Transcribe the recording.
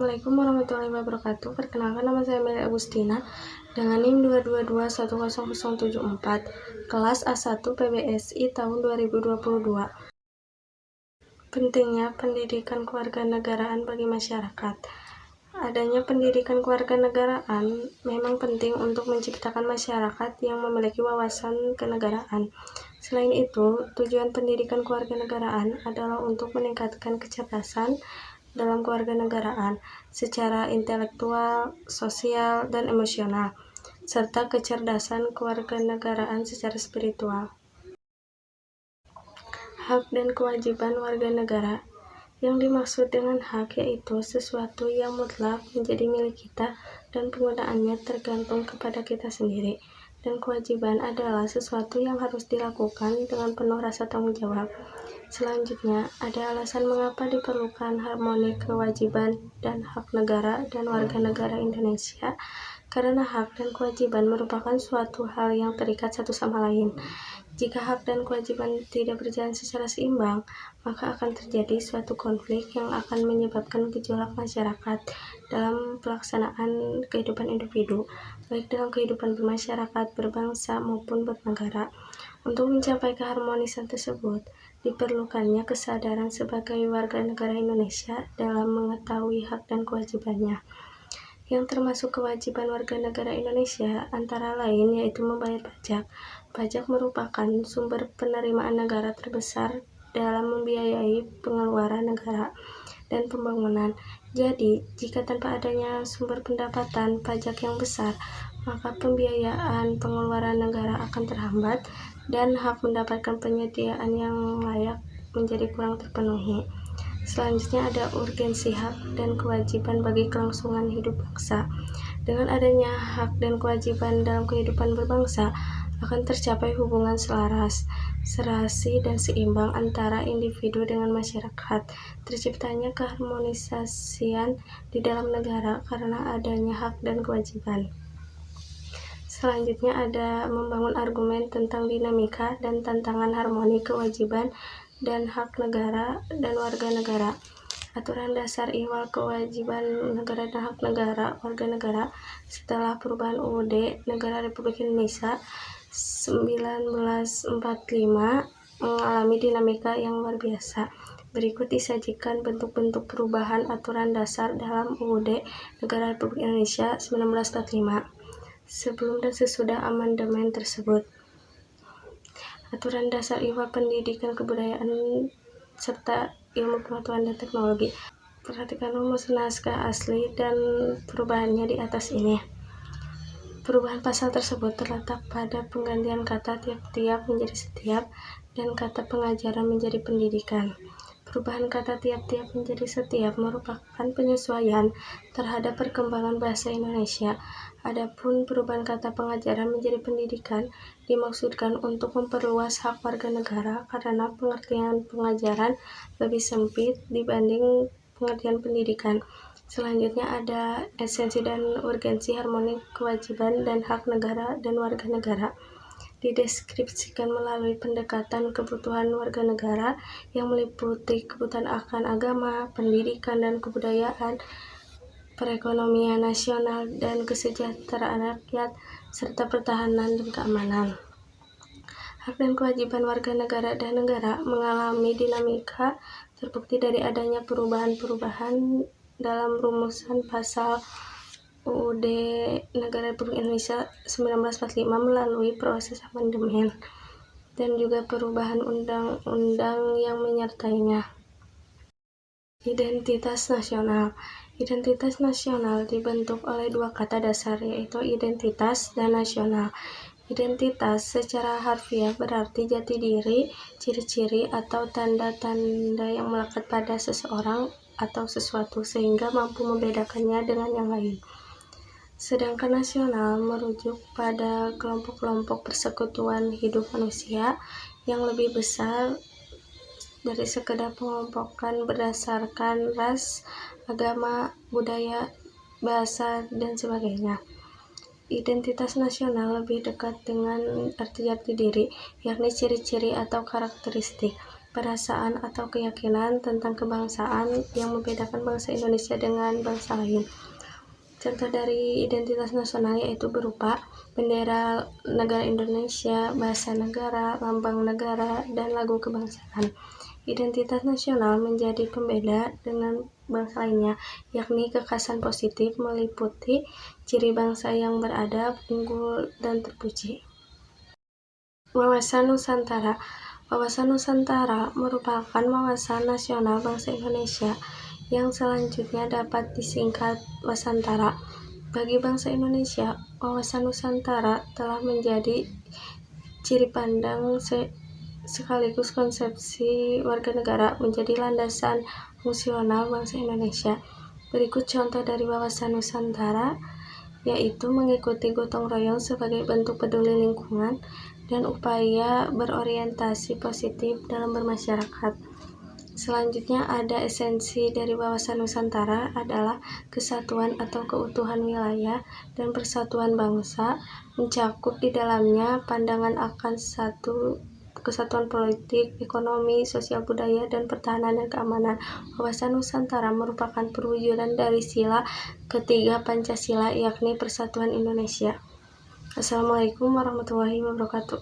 Assalamualaikum warahmatullahi wabarakatuh. Perkenalkan, nama saya Meli Agustina dengan NIM 222-10074, kelas A1 PBSI tahun 2022. Pentingnya pendidikan kewarganegaraan bagi masyarakat. Adanya pendidikan kewarganegaraan memang penting untuk menciptakan masyarakat yang memiliki wawasan kenegaraan. Selain itu, tujuan pendidikan kewarganegaraan adalah untuk meningkatkan kecerdasan dalam kewarganegaraan secara intelektual, sosial, dan emosional, serta kecerdasan kewarganegaraan secara spiritual. Hak dan kewajiban warga negara. Yang dimaksud dengan hak yaitu sesuatu yang mutlak menjadi milik kita dan penggunaannya tergantung kepada kita sendiri. Dan kewajiban adalah sesuatu yang harus dilakukan dengan penuh rasa tanggung jawab. Selanjutnya, ada alasan mengapa diperlukan harmoni kewajiban dan hak negara dan warga negara Indonesia, karena hak dan kewajiban merupakan suatu hal yang terikat satu sama lain. Jika hak dan kewajiban tidak berjalan secara seimbang, maka akan terjadi suatu konflik yang akan menyebabkan gejolak masyarakat dalam pelaksanaan kehidupan individu, baik dalam kehidupan bermasyarakat, berbangsa, maupun bernegara. Untuk mencapai keharmonisan tersebut, diperlukannya kesadaran sebagai warga negara Indonesia dalam mengetahui hak dan kewajibannya. Yang termasuk kewajiban warga negara Indonesia antara lain yaitu membayar pajak. Pajak merupakan sumber penerimaan negara terbesar dalam membiayai pengeluaran negara dan pembangunan. Jadi, jika tanpa adanya sumber pendapatan pajak yang besar, maka pembiayaan pengeluaran negara akan terhambat dan hak mendapatkan penyediaan yang layak menjadi kurang terpenuhi. Selanjutnya ada urgensi hak dan kewajiban bagi kelangsungan hidup bangsa. Dengan adanya hak dan kewajiban dalam kehidupan berbangsa, akan tercapai hubungan selaras, serasi, dan seimbang antara individu dengan masyarakat. Terciptanya keharmonisasian di dalam negara karena adanya hak dan kewajiban. Selanjutnya ada membangun argumen tentang dinamika dan tantangan harmoni kewajiban dan hak negara dan warga negara. Aturan dasar ihwal kewajiban negara dan hak negara warga negara setelah perubahan UUD Negara Republik Indonesia 1945 mengalami dinamika yang luar biasa. Berikut disajikan bentuk-bentuk perubahan aturan dasar dalam UUD Negara Republik Indonesia 1945 sebelum dan sesudah amandemen tersebut. Aturan dasar ihwal pendidikan kebudayaan serta ilmu pengetahuan dan teknologi. Perhatikan rumus naskah asli dan perubahannya di atas ini. Perubahan pasal tersebut terletak pada penggantian kata tiap-tiap menjadi setiap dan kata pengajaran menjadi pendidikan. Perubahan kata tiap-tiap menjadi setiap merupakan penyesuaian terhadap perkembangan bahasa Indonesia. Adapun perubahan kata pengajaran menjadi pendidikan dimaksudkan untuk memperluas hak warga negara karena pengertian pengajaran lebih sempit dibanding pengertian pendidikan. Selanjutnya ada esensi dan urgensi harmoni kewajiban dan hak negara dan warga negara. Dideskripsikan melalui pendekatan kebutuhan warga negara yang meliputi kebutuhan akan agama, pendidikan dan kebudayaan, perekonomian nasional dan kesejahteraan rakyat, serta pertahanan dan keamanan. Hak dan kewajiban warga negara dan negara mengalami dinamika terbukti dari adanya perubahan-perubahan dalam rumusan pasal UUD Negara Republik Indonesia 1945 melalui proses amandemen dan juga perubahan undang-undang yang menyertainya. Identitas nasional. Identitas nasional dibentuk oleh dua kata dasar yaitu identitas dan nasional. Identitas secara harfiah berarti jati diri, ciri-ciri atau tanda-tanda yang melekat pada seseorang atau sesuatu sehingga mampu membedakannya dengan yang lain. Sedangkan nasional merujuk pada kelompok-kelompok persekutuan hidup manusia yang lebih besar dari sekedar pengelompokan berdasarkan ras, agama, budaya, bahasa, dan sebagainya. Identitas nasional lebih dekat dengan arti jati diri, yakni ciri-ciri atau karakteristik. perasaan atau keyakinan tentang kebangsaan yang membedakan bangsa Indonesia dengan bangsa lain. Contoh dari identitas nasional yaitu berupa bendera negara Indonesia, bahasa negara, lambang negara, dan lagu kebangsaan. Identitas nasional menjadi pembeda dengan bangsa lainnya, yakni kekhasan positif meliputi ciri bangsa yang beradab, unggul, dan terpuji. Wawasan Nusantara. Wawasan Nusantara merupakan wawasan nasional bangsa Indonesia yang selanjutnya dapat disingkat Wasantara. Bagi bangsa Indonesia, wawasan Nusantara telah menjadi ciri pandang sekaligus konsepsi warga negara, menjadi landasan fungsional bangsa Indonesia. Berikut contoh dari wawasan Nusantara, yaitu mengikuti gotong royong sebagai bentuk peduli lingkungan dan upaya berorientasi positif dalam bermasyarakat. Selanjutnya ada esensi dari wawasan Nusantara adalah kesatuan atau keutuhan wilayah dan persatuan bangsa, mencakup di dalamnya pandangan akan kesatuan politik, ekonomi, sosial budaya, dan pertahanan dan keamanan. Wawasan Nusantara merupakan perwujudan dari sila ketiga Pancasila, yakni Persatuan Indonesia. Assalamualaikum warahmatullahi wabarakatuh.